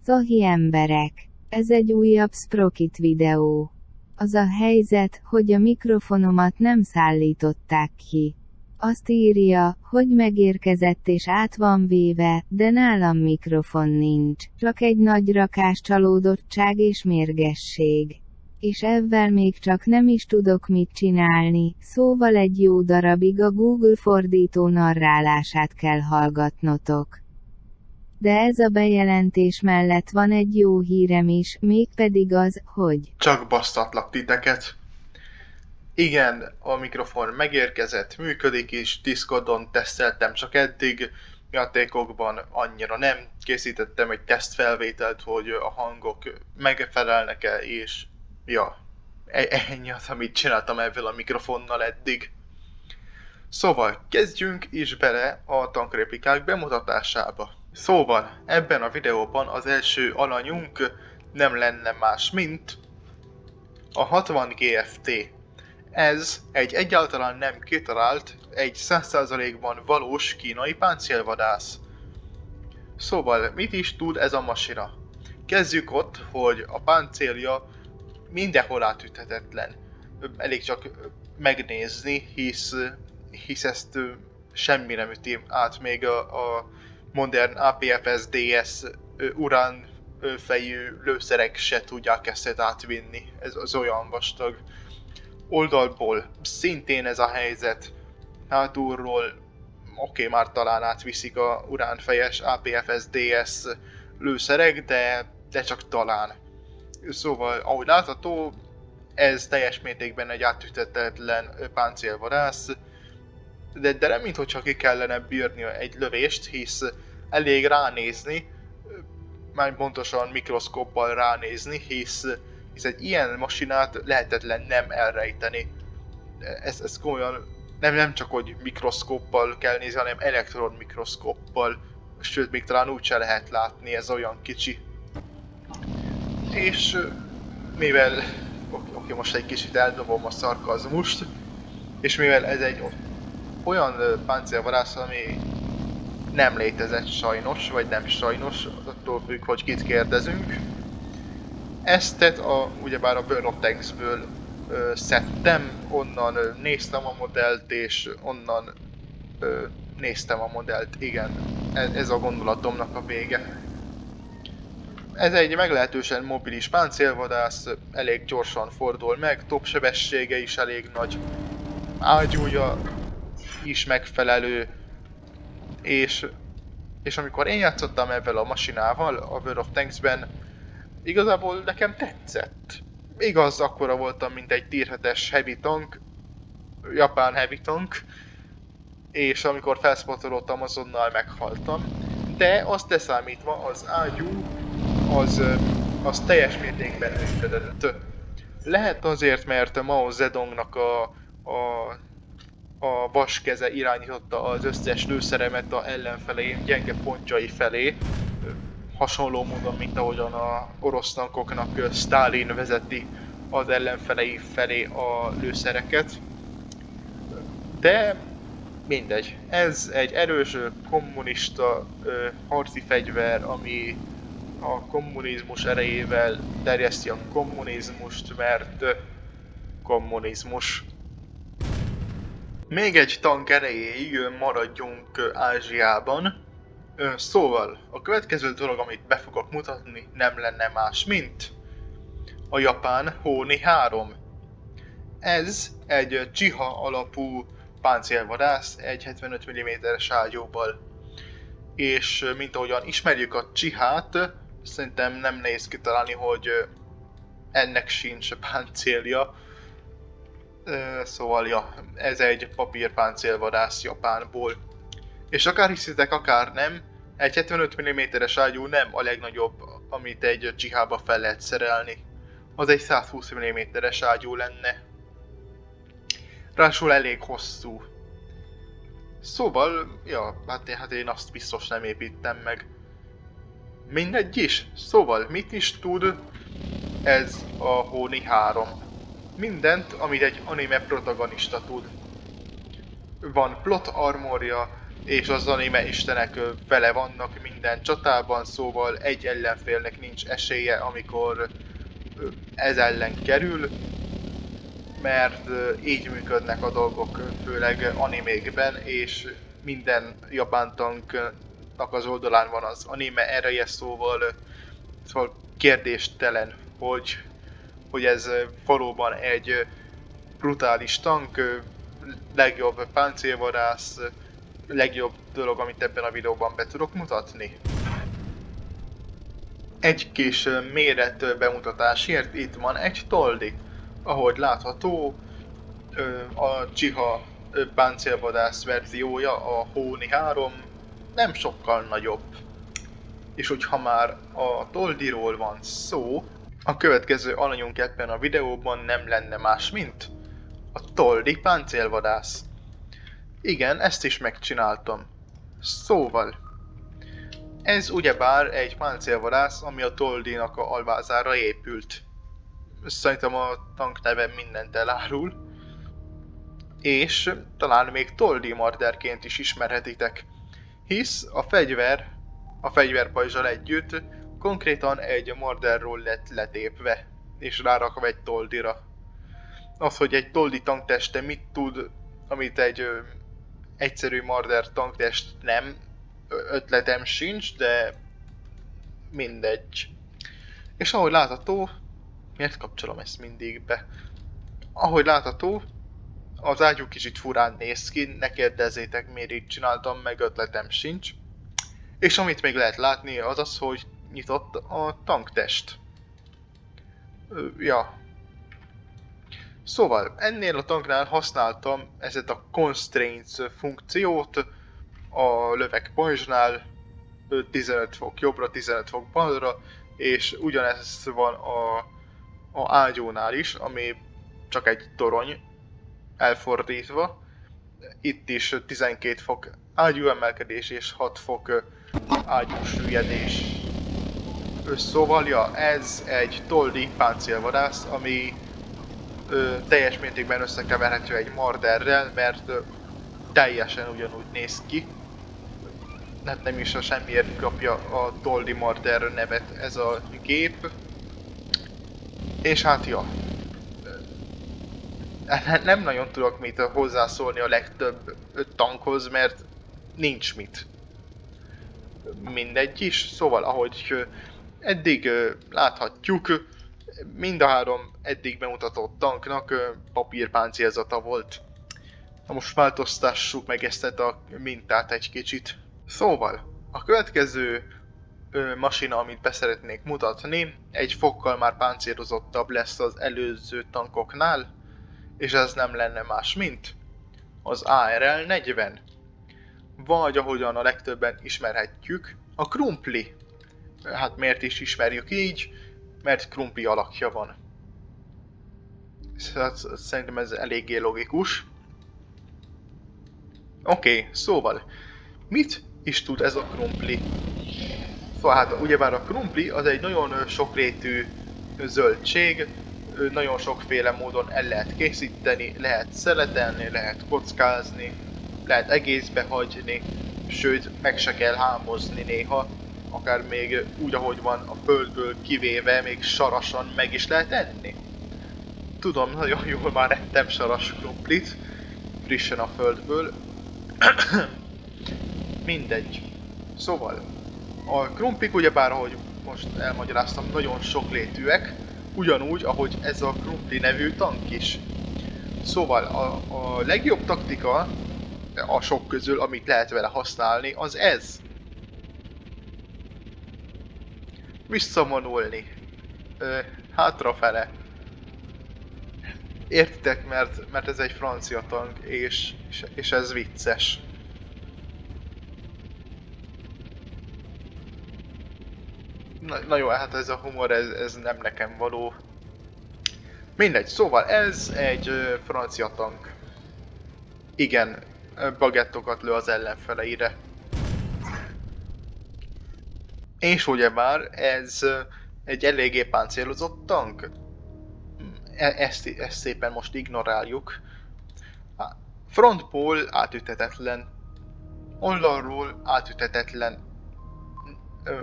Szahi emberek! Ez egy újabb Sprocket videó. Az a helyzet, hogy a mikrofonomat nem szállították ki. Azt írja, hogy megérkezett és át van véve, de nálam mikrofon nincs. Csak egy nagy rakás csalódottság és mérgesség. És ezzel még csak nem is tudok mit csinálni, szóval egy jó darabig a Google fordító narrálását kell hallgatnotok. De ez a bejelentés mellett van egy jó hírem is, mégpedig az, hogy csak basztatlak titeket. Igen, a mikrofon megérkezett, működik is, Discordon teszteltem csak eddig, játékokban annyira nem. Készítettem egy tesztfelvételt, hogy a hangok megfelelnek-e, és ja, ennyi az, amit csináltam ezzel a mikrofonnal eddig. Szóval kezdjünk is bele a tankréplikák bemutatásába. Szóval ebben a videóban az első alanyunk nem lenne más, mint a 60 GFT. Ez egy egyáltalán nem kitalált, egy 100%-ban valós kínai páncélvadász. Szóval mit is tud ez a masina? Kezdjük ott, hogy a páncélja mindenhol átüthetetlen. Elég csak megnézni, hisz ezt semmi nem üti át, még a modern APFS-DS urán fejű lőszerek se tudják ezt átvinni. Ez az olyan vastag. Oldalból szintén ez a helyzet. Hátulról oké, már talán átviszik a uránfejes APFS-DS lőszerek, de csak talán. Szóval, ahogy látható, ez teljes mértékben egy átüthetetlen páncélvadász, de nem minthogyha ki kellene bírni egy lövést, hisz elég ránézni, már pontosan mikroszkóppal ránézni, hisz egy ilyen masinát lehetetlen nem elrejteni. Ez komolyan nem csak hogy mikroszkóppal kell nézni, hanem elektron mikroszkóppal, sőt még talán úgyse lehet látni, ez olyan kicsi. És mivel, oké, most egy kicsit eldobom a szarkazmust, és mivel ez egy olyan páncélvadász, ami nem létezett sajnos, vagy nem sajnos, attól függ, hogy kit kérdezünk. Eztet ugyebár a World of Tanks-ből szedtem, onnan néztem a modellt, és onnan néztem a modellt, igen, ez a gondolatomnak a vége. Ez egy meglehetősen mobilis páncélvadász, elég gyorsan fordul meg, top sebessége is elég nagy, ágyúja is megfelelő, és amikor én játszottam ezzel a masinával a World of Tanks-ben, igazából nekem tetszett. Igaz, akkora voltam, mint egy tier 7-es heavy tank, japán heavy tank, és amikor felszpotolódtam, azonnal meghaltam. De azt leszámítva, az ágyú, az teljes mértékben működött. Lehet azért, mert Mao Zedongnak a vaskeze irányította az összes lőszeremet a ellenfeleim gyenge pontjai felé, hasonló módon, mint ahogyan a orosz tankoknak Sztálin vezeti az ellenfelei felé a lőszereket. De mindegy, ez egy erős kommunista harci fegyver, ami a kommunizmus erejével terjeszti a kommunizmust, mert kommunizmus. Még egy tank erejéig maradjunk Ázsiában. Szóval, a következő dolog, amit be fogok mutatni, nem lenne más, mint a japán Honi 3. Ez egy Chiha alapú páncélvadász, egy 75 mm-es ágyúval. És mint ahogyan ismerjük a Chihát, szerintem nem nehéz kitalálni, hogy ennek sincs páncélja. Szóval ja, ez egy papírpáncélvadász Japánból. És akár hiszitek, akár nem, egy 75 mm-es ágyú nem a legnagyobb, amit egy Chihába fel lehet szerelni. Az egy 120 mm-es ágyú lenne. Ráadásul elég hosszú. Szóval, ja, hát én azt biztos nem építem meg. Mindegy is. Szóval, mit is tud ez a Honi 3? Mindent, amit egy anime protagonista tud. Van plot armorja, és az anime istenek vele vannak minden csatában, szóval egy ellenfélnek nincs esélye, amikor ez ellen kerül, mert így működnek a dolgok, főleg animékben, és minden japán tanknak az oldalán van az anime ereje, szóval kérdéstelen, hogy ez valóban egy brutális tank, legjobb páncélvadász, legjobb dolog, amit ebben a videóban be tudok mutatni. Egy kis méret bemutatásért itt van egy toldi. Ahogy látható, a Chiha páncélvadász verziója, a Hóni 3 nem sokkal nagyobb. És hogyha már a toldiról van szó, a következő alanyunk ebben a videóban nem lenne más, mint a toldi páncélvadász. Igen, ezt is megcsináltam. Szóval, ez ugyebár egy páncélvadász, ami a toldinak a alvázára épült. Szerintem a tank neve mindent elárul. És talán még toldi marderként is ismerhetitek. Hisz a fegyverpajzsal együtt konkrétan egy marderról lett letépve, és rárakva egy toldira. Az, hogy egy toldi tankteste mit tud, amit egy egyszerű marder tanktest nem, ötletem sincs, de mindegy. És ahogy látható, miért kapcsolom ezt mindig be? Ahogy látható, az ágyú kicsit furán néz ki, ne kérdezzétek miért így csináltam, meg ötletem sincs. És amit még lehet látni az az, hogy nyitott a tanktest. Ja. Szóval ennél a tanknál használtam ezt a Constraints funkciót a löveg pajzsnál, 15 fok jobbra, 15 fok balra, és ugyanez van a ágyúnál is, ami csak egy torony elfordítva. Itt is 12 fok ágyú emelkedés és 6 fok ágyú süllyedés. Szóval ja, ez egy toldi páncélvadász, ami teljes mértékben összekeverhető egy marderrel, mert teljesen ugyanúgy néz ki. Hát nem is a semmiért kapja a toldi marder nevet ez a gép. És hát ja, nem nagyon tudok mit hozzászólni a legtöbb tankhoz, mert nincs mit. Mindegy is, szóval ahogy eddig láthatjuk, mind a három eddig bemutatott tanknak papírpáncélzata volt. Na most változtassuk meg ezt a mintát egy kicsit. Szóval, a következő masina, amit beszeretnék mutatni, egy fokkal már páncélozottabb lesz az előző tankoknál, és ez nem lenne más, mint az ARL 40. Vagy ahogyan a legtöbben ismerhetjük, a krumpli. Hát miért is ismerjük így? Mert krumpli alakja van. Szerintem ez eléggé logikus. Oké, szóval, mit is tud ez a krumpli? Szóval hát ugyebár a krumpli az egy nagyon sokrétű zöldség, nagyon sokféle módon el lehet készíteni, lehet szeletelni, lehet kockázni, lehet egészbe hagyni, sőt meg se kell hámozni néha, akár még úgy ahogy van a földből kivéve, még sarasan meg is lehet enni. Tudom, nagyon jól már ettem saras krumplit, frissen a földből. Mindegy. Szóval, a krumplik ugyebár, ahogy most elmagyaráztam, nagyon sokrétűek, ugyanúgy, ahogy ez a krumpli nevű tank is. Szóval a legjobb taktika a sok közül, amit lehet vele használni, az ez. Visszavonulni. Hátrafele. Értitek, mert ez egy francia tank, és ez vicces. Na jó, hát ez a humor, ez nem nekem való. Mindegy, szóval ez egy francia tank. Igen, bagettokat lő az ellenfeleire. És ugyebár ez egy eléggé páncélozott tank. Ezt szépen most ignoráljuk. Frontból átüthetetlen. oldalról átüthetetlen,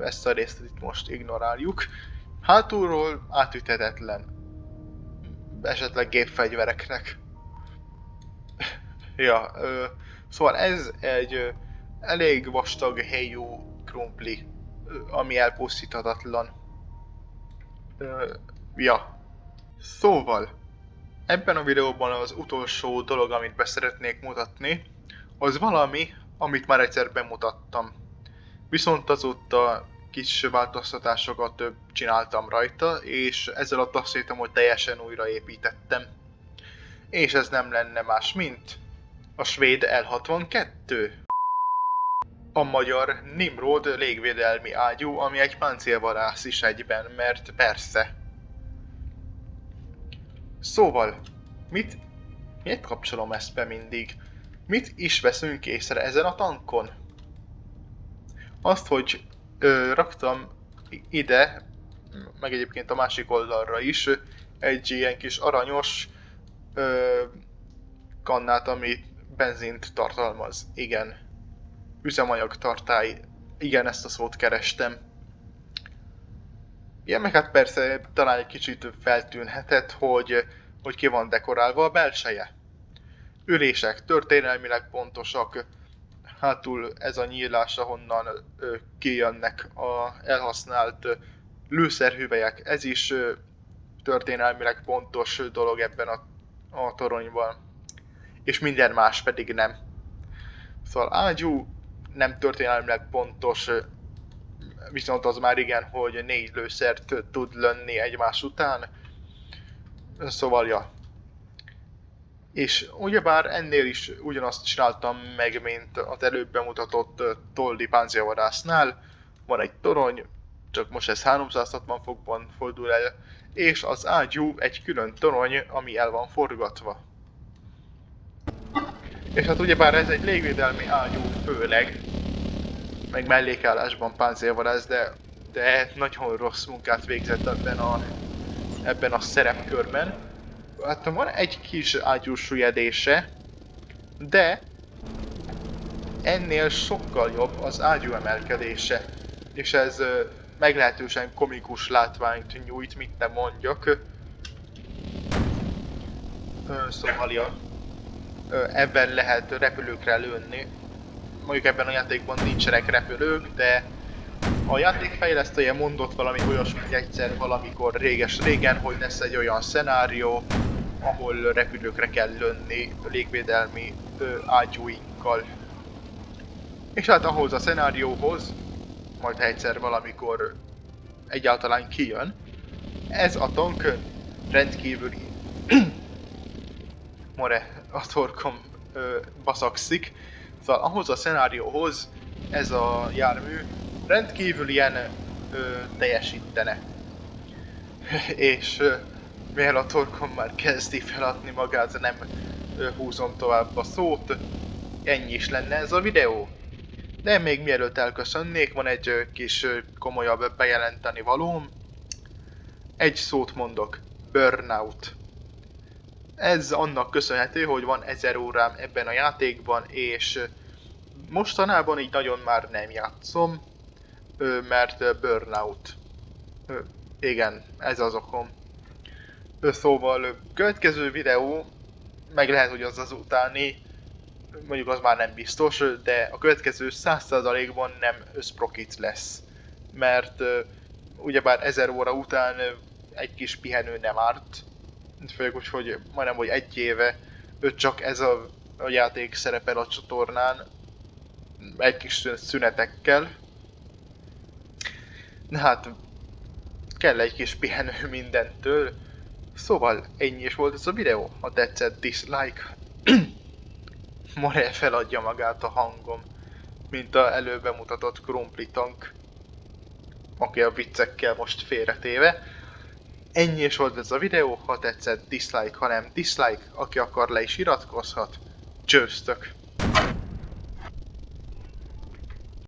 ezt a részt itt most ignoráljuk, hátulról átüthetetlen, esetleg gépfegyvereknek. Ja, szóval ez egy elég vastag helyú krumpli, ami elpusztíthatatlan. Ja. Szóval, ebben a videóban az utolsó dolog, amit be szeretnék mutatni, az valami, amit már egyszer bemutattam. Viszont azóta kis változtatásokat csináltam rajta, és ezzel a tasszétomot teljesen újraépítettem. És ez nem lenne más, mint a svéd L62. A magyar Nimrod légvédelmi ágyú, ami egy páncélvadász is egyben, mert persze. Szóval, miért kapcsolom ezt be mindig? Mit is veszünk észre ezen a tankon? Azt, hogy raktam ide, meg egyébként a másik oldalra is, egy ilyen kis aranyos kannát, ami benzint tartalmaz. Igen. Üzemanyag tartály. Igen, ezt a szót kerestem. Igen, meg hát persze talán egy kicsit feltűnhetett, hogy ki van dekorálva a belseje. Ülések történelmileg pontosak, hátul ez a nyílás, ahonnan kijönnek a elhasznált lőszerhüvelyek. Ez is történelmileg pontos dolog ebben a toronyban. És minden más pedig nem. Szóval ágyú nem történelmileg pontos, viszont az már igen, hogy 4 lőszert tud lönni egymás után. Szóval ja. És ugyebár ennél is ugyanazt csináltam meg, mint az előbb bemutatott toldi páncélvadásznál. Van egy torony, csak most ez 360 fokban fordul el, és az ágyú egy külön torony, ami el van forgatva. És hát ugyebár ez egy légvédelmi ágyú főleg, meg mellékállásban páncélvadász, de nagyon rossz munkát végzett ebben a szerepkörben. Hát van egy kis ágyús süllyedése, de ennél sokkal jobb az ágyú emelkedése, és ez meglehetősen komikus látványt nyújt, mit nem mondjak. Szóval ja, ebben lehet repülőkre lőni. Mondjuk ebben a játékban nincsenek repülők, de a játékfejlesztője mondott valami olyasmit egyszer valamikor réges-régen, hogy lesz egy olyan szenárió, ahol repülőkre kell lőni légvédelmi ágyúinkkal. És hát ahhoz a szenárióhoz, majd egyszer valamikor egyáltalán kijön, ez a tank rendkívüli... More, a torkom baszakszik. Szóval ahhoz a szenárióhoz ez a jármű rendkívül ilyen teljesítene. És mivel a torkom már kezdi feladni magát, nem húzom tovább a szót, ennyi is lenne ez a videó. De még mielőtt elköszönnék, van egy kis komolyabb bejelenteni valóm. Egy szót mondok, burnout. Ez annak köszönhető, hogy van 1000 órám ebben a játékban, és mostanában így nagyon már nem játszom, mert burnout. Igen, ez az okom. Szóval következő videó, meg lehet, hogy az utáni, mondjuk az már nem biztos, de a következő 100%-ban nem összprokit lesz. Mert ugyebár 1000 óra után egy kis pihenő nem árt. Főleg úgy, hogy majdnem, hogy 1 éve csak ez a játék szerepel a csatornán, egy kis szünetekkel. Na hát, kell egy kis pihenő mindentől. Szóval ennyi is volt ez a videó. Ha tetszett, dislike. More feladja magát a hangom, mint a előbb bemutatott krumpli tank, aki a viccekkel most félretéve. Ennyi is volt ez a videó, ha tetszett, dislike, ha nem dislike, aki akar le is iratkozhat. Csőztök!